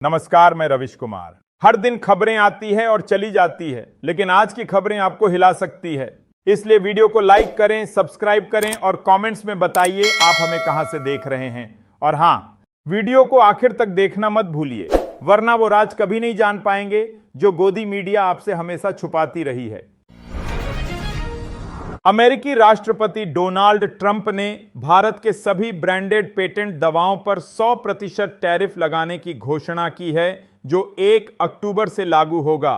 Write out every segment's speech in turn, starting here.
नमस्कार, मैं रविश कुमार। हर दिन खबरें आती है और चली जाती है, लेकिन आज की खबरें आपको हिला सकती है। इसलिए वीडियो को लाइक करें, सब्सक्राइब करें और कमेंट्स में बताइए आप हमें कहां से देख रहे हैं। और हाँ, वीडियो को आखिर तक देखना मत भूलिए, वरना वो राज कभी नहीं जान पाएंगे जो गोदी मीडिया आपसे हमेशा छुपाती रही है। अमेरिकी राष्ट्रपति डोनाल्ड ट्रंप ने भारत के सभी ब्रांडेड पेटेंट दवाओं पर 100% टैरिफ लगाने की घोषणा की है, जो 1 अक्टूबर से लागू होगा।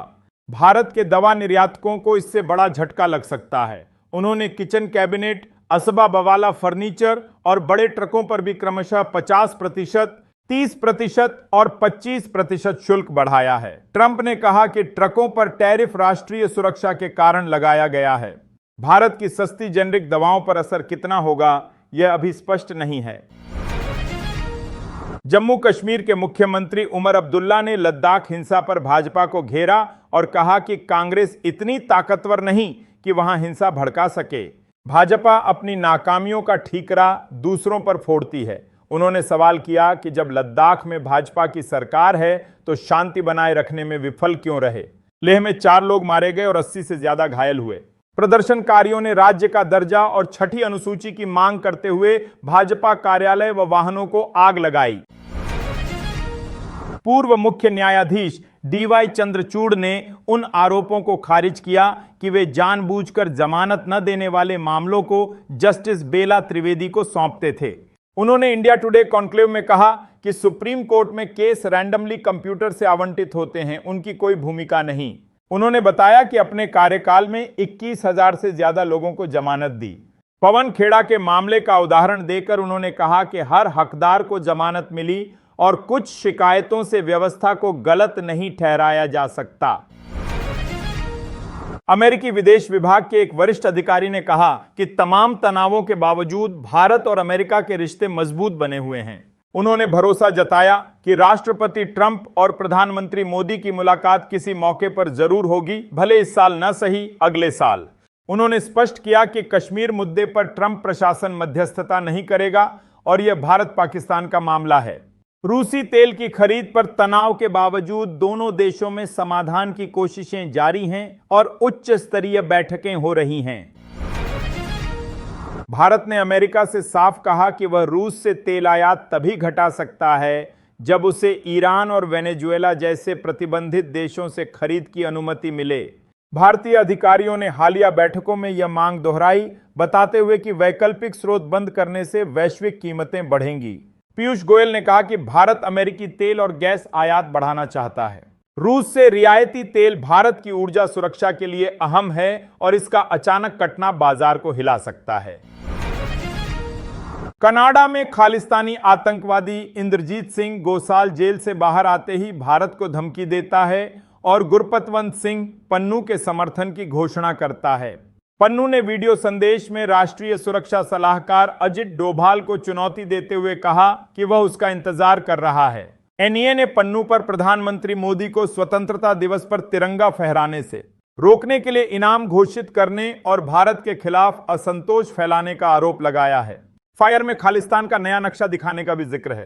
भारत के दवा निर्यातकों को इससे बड़ा झटका लग सकता है। उन्होंने किचन कैबिनेट, असबाब वाला फर्नीचर और बड़े ट्रकों पर भी क्रमशः 50%, 30% और 25% शुल्क बढ़ाया है। ट्रंप ने कहा कि ट्रकों पर टैरिफ राष्ट्रीय सुरक्षा के कारण लगाया गया है। भारत की सस्ती जेनरिक दवाओं पर असर कितना होगा, यह अभी स्पष्ट नहीं है। जम्मू कश्मीर के मुख्यमंत्री उमर अब्दुल्ला ने लद्दाख हिंसा पर भाजपा को घेरा और कहा कि कांग्रेस इतनी ताकतवर नहीं कि वहां हिंसा भड़का सके। भाजपा अपनी नाकामियों का ठीकरा दूसरों पर फोड़ती है। उन्होंने सवाल किया कि जब लद्दाख में भाजपा की सरकार है तो शांति बनाए रखने में विफल क्यों रहे। लेह में 4 लोग मारे गए और 80 से ज्यादा घायल हुए। प्रदर्शनकारियों ने राज्य का दर्जा और 6ठी अनुसूची की मांग करते हुए भाजपा कार्यालय व वाहनों को आग लगाई। पूर्व मुख्य न्यायाधीश डीवाई चंद्रचूड़ ने उन आरोपों को खारिज किया कि वे जानबूझकर जमानत न देने वाले मामलों को जस्टिस बेला त्रिवेदी को सौंपते थे। उन्होंने इंडिया टुडे कॉन्क्लेव में कहा कि सुप्रीम कोर्ट में केस रैंडमली कंप्यूटर से आवंटित होते हैं, उनकी कोई भूमिका नहीं। उन्होंने बताया कि अपने कार्यकाल में 21,000 से ज्यादा लोगों को जमानत दी। पवन खेड़ा के मामले का उदाहरण देकर उन्होंने कहा कि हर हकदार को जमानत मिली और कुछ शिकायतों से व्यवस्था को गलत नहीं ठहराया जा सकता। अमेरिकी विदेश विभाग के एक वरिष्ठ अधिकारी ने कहा कि तमाम तनावों के बावजूद भारत और अमेरिका के रिश्ते मजबूत बने हुए हैं। उन्होंने भरोसा जताया कि राष्ट्रपति ट्रंप और प्रधानमंत्री मोदी की मुलाकात किसी मौके पर जरूर होगी, भले इस साल न सही अगले साल। उन्होंने स्पष्ट किया कि कश्मीर मुद्दे पर ट्रंप प्रशासन मध्यस्थता नहीं करेगा और यह भारत पाकिस्तान का मामला है। रूसी तेल की खरीद पर तनाव के बावजूद दोनों देशों में समाधान की कोशिशें जारी हैं और उच्च स्तरीय बैठकें हो रही हैं। भारत ने अमेरिका से साफ कहा कि वह रूस से तेल आयात तभी घटा सकता है जब उसे ईरान और वेनेजुएला जैसे प्रतिबंधित देशों से खरीद की अनुमति मिले। भारतीय अधिकारियों ने हालिया बैठकों में यह मांग दोहराई, बताते हुए कि वैकल्पिक स्रोत बंद करने से वैश्विक कीमतें बढ़ेंगी। पीयूष गोयल ने कहा कि भारत अमेरिकी तेल और गैस आयात बढ़ाना चाहता है। रूस से रियायती तेल भारत की ऊर्जा सुरक्षा के लिए अहम है और इसका अचानक कटना बाजार को हिला सकता है। कनाडा में खालिस्तानी आतंकवादी इंद्रजीत सिंह गोसाल जेल से बाहर आते ही भारत को धमकी देता है और गुरपतवंत सिंह पन्नू के समर्थन की घोषणा करता है। पन्नू ने वीडियो संदेश में राष्ट्रीय सुरक्षा सलाहकार अजित डोभाल को चुनौती देते हुए कहा कि वह उसका इंतजार कर रहा है। एनईए ने पन्नू पर प्रधानमंत्री मोदी को स्वतंत्रता दिवस पर तिरंगा फहराने से रोकने के लिए इनाम घोषित करने और भारत के खिलाफ असंतोष फैलाने का आरोप लगाया है। फायर में खालिस्तान का नया नक्शा दिखाने का भी जिक्र है।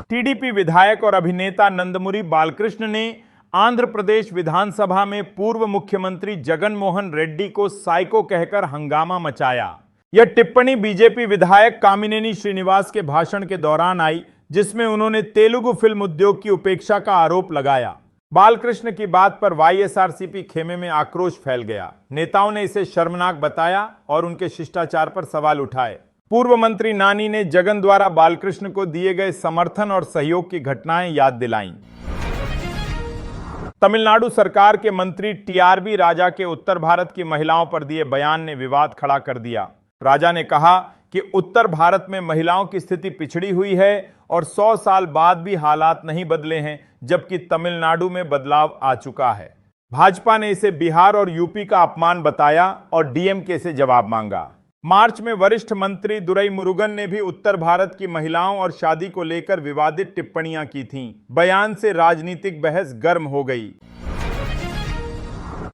टीडीपी विधायक और अभिनेता नंदमुरी बालकृष्ण ने आंध्र प्रदेश विधानसभा में पूर्व मुख्यमंत्री जगन मोहन रेड्डी को साइको कहकर हंगामा मचाया। यह टिप्पणी बीजेपी विधायक कामिनेनी श्रीनिवास के भाषण के दौरान आई, जिसमें उन्होंने तेलुगु फिल्म उद्योग की उपेक्षा का आरोप लगाया। बालकृष्ण की बात पर वाईएसआरसीपी खेमे में आक्रोश फैल गया। नेताओं ने इसे शर्मनाक बताया और उनके शिष्टाचार पर सवाल उठाए। पूर्व मंत्री नानी ने जगन द्वारा बालकृष्ण को दिए गए समर्थन और सहयोग की घटनाएं याद दिलाईं। तमिलनाडु सरकार के मंत्री टीआरबी राजा के उत्तर भारत की महिलाओं पर दिए बयान ने विवाद खड़ा कर दिया। राजा ने कहा कि उत्तर भारत में महिलाओं की स्थिति पिछड़ी हुई है और 100 साल बाद भी हालात नहीं बदले हैं, जबकि तमिलनाडु में बदलाव आ चुका है। भाजपा ने इसे बिहार और यूपी का अपमान बताया और डीएमके से जवाब मांगा। मार्च में वरिष्ठ मंत्री दुरई मुरुगन ने भी उत्तर भारत की महिलाओं और शादी को लेकर विवादित टिप्पणियां की थीं। बयान से राजनीतिक बहस गर्म हो गई।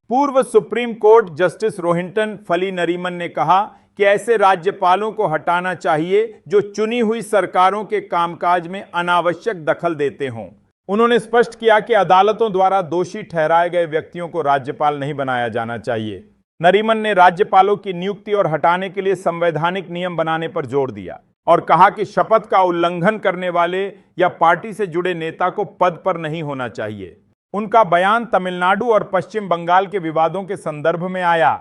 पूर्व सुप्रीम कोर्ट जस्टिस रोहिंटन फली नरीमन ने कहा कि ऐसे राज्यपालों को हटाना चाहिए जो चुनी हुई सरकारों के कामकाज में अनावश्यक दखल देते हों। उन्होंने स्पष्ट किया कि अदालतों द्वारा दोषी ठहराए गए व्यक्तियों को राज्यपाल नहीं बनाया जाना चाहिए। नरीमन ने राज्यपालों की नियुक्ति और हटाने के लिए संवैधानिक नियम बनाने पर जोर दिया और कहा कि शपथ का उल्लंघन करने वाले या पार्टी से जुड़े नेता को पद पर नहीं होना चाहिए। उनका बयान तमिलनाडु और पश्चिम बंगाल के विवादों के संदर्भ में आया।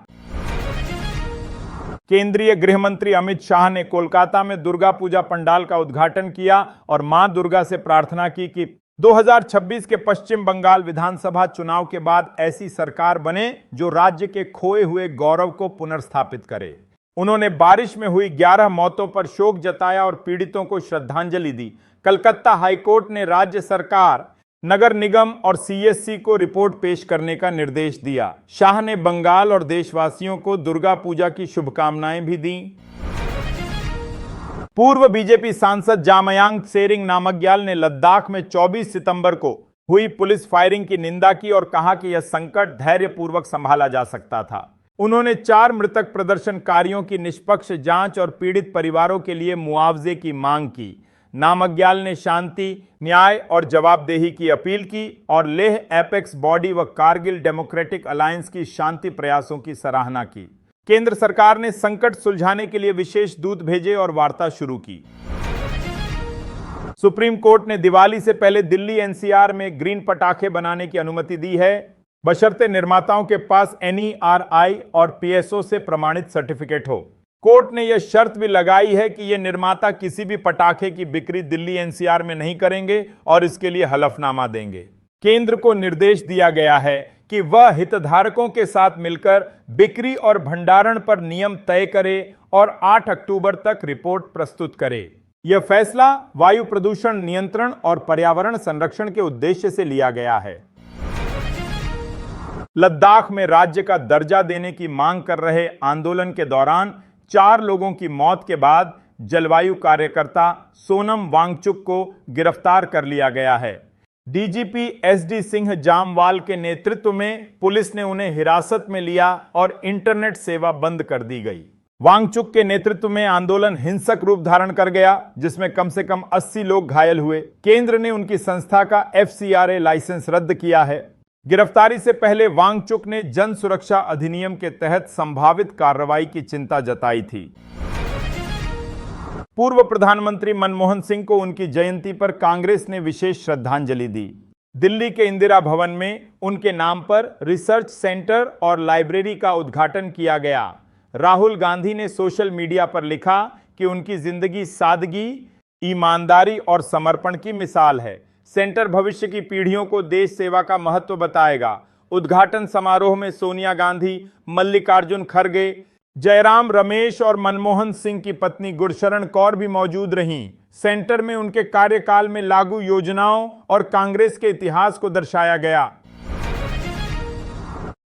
केंद्रीय गृह मंत्री अमित शाह ने कोलकाता में दुर्गा पूजा पंडाल का उद्घाटन किया और मां दुर्गा से प्रार्थना की कि 2026 के पश्चिम बंगाल विधानसभा चुनाव के बाद ऐसी सरकार बने जो राज्य के खोए हुए गौरव को पुनर्स्थापित करे। उन्होंने बारिश में हुई 11 मौतों पर शोक जताया और पीड़ितों को श्रद्धांजलि दी। कलकत्ता हाईकोर्ट ने राज्य सरकार, नगर निगम और सीएससी को रिपोर्ट पेश करने का निर्देश दिया। शाह ने बंगाल और देशवासियों को दुर्गा पूजा की शुभकामनाएं भी दी। पूर्व बीजेपी सांसद जामयांग सेरिंग नामग्याल ने लद्दाख में 24 सितंबर को हुई पुलिस फायरिंग की निंदा की और कहा कि यह संकट धैर्यपूर्वक संभाला जा सकता था। उन्होंने 4 मृतक प्रदर्शनकारियों की निष्पक्ष जांच और पीड़ित परिवारों के लिए मुआवजे की मांग की। नामग्याल ने शांति, न्याय और जवाबदेही की अपील की और लेह एपेक्स बॉडी व कारगिल डेमोक्रेटिक अलायंस की शांति प्रयासों की सराहना की। केंद्र सरकार ने संकट सुलझाने के लिए विशेष दूत भेजे और वार्ता शुरू की। सुप्रीम कोर्ट ने दिवाली से पहले दिल्ली एनसीआर में ग्रीन पटाखे बनाने की अनुमति दी है, बशर्ते निर्माताओं के पास NERI और PSO से प्रमाणित सर्टिफिकेट हो। कोर्ट ने यह शर्त भी लगाई है कि ये निर्माता किसी भी पटाखे की बिक्री दिल्ली एनसीआर में नहीं करेंगे और इसके लिए हलफनामा देंगे। केंद्र को निर्देश दिया गया है कि वह हितधारकों के साथ मिलकर बिक्री और भंडारण पर नियम तय करे और 8 अक्टूबर तक रिपोर्ट प्रस्तुत करे। यह फैसला वायु प्रदूषण नियंत्रण और पर्यावरण संरक्षण के उद्देश्य से लिया गया है। लद्दाख में राज्य का दर्जा देने की मांग कर रहे आंदोलन के दौरान 4 लोगों की मौत के बाद जलवायु कार्यकर्ता सोनम वांगचुक को गिरफ्तार कर लिया गया है। डीजीपी SD सिंह जामवाल के नेतृत्व में पुलिस ने उन्हें हिरासत में लिया और इंटरनेट सेवा बंद कर दी गई। वांगचुक के नेतृत्व में आंदोलन हिंसक रूप धारण कर गया, जिसमें कम से कम 80 लोग घायल हुए। केंद्र ने उनकी संस्था का FCRA लाइसेंस रद्द किया है। गिरफ्तारी से पहले वांगचुक ने जन सुरक्षा अधिनियम के तहत संभावित कार्रवाई की चिंता जताई थी। पूर्व प्रधानमंत्री मनमोहन सिंह को उनकी जयंती पर कांग्रेस ने विशेष श्रद्धांजलि दी। दिल्ली के इंदिरा भवन में उनके नाम पर रिसर्च सेंटर और लाइब्रेरी का उद्घाटन किया गया। राहुल गांधी ने सोशल मीडिया पर लिखा कि उनकी जिंदगी सादगी, ईमानदारी और समर्पण की मिसाल है। सेंटर भविष्य की पीढ़ियों को देश सेवा का महत्व बताएगा। उद्घाटन समारोह में सोनिया गांधी, मल्लिकार्जुन खड़गे, जयराम रमेश और मनमोहन सिंह की पत्नी गुरशरण कौर भी मौजूद रहीं। सेंटर में उनके कार्यकाल में लागू योजनाओं और कांग्रेस के इतिहास को दर्शाया गया।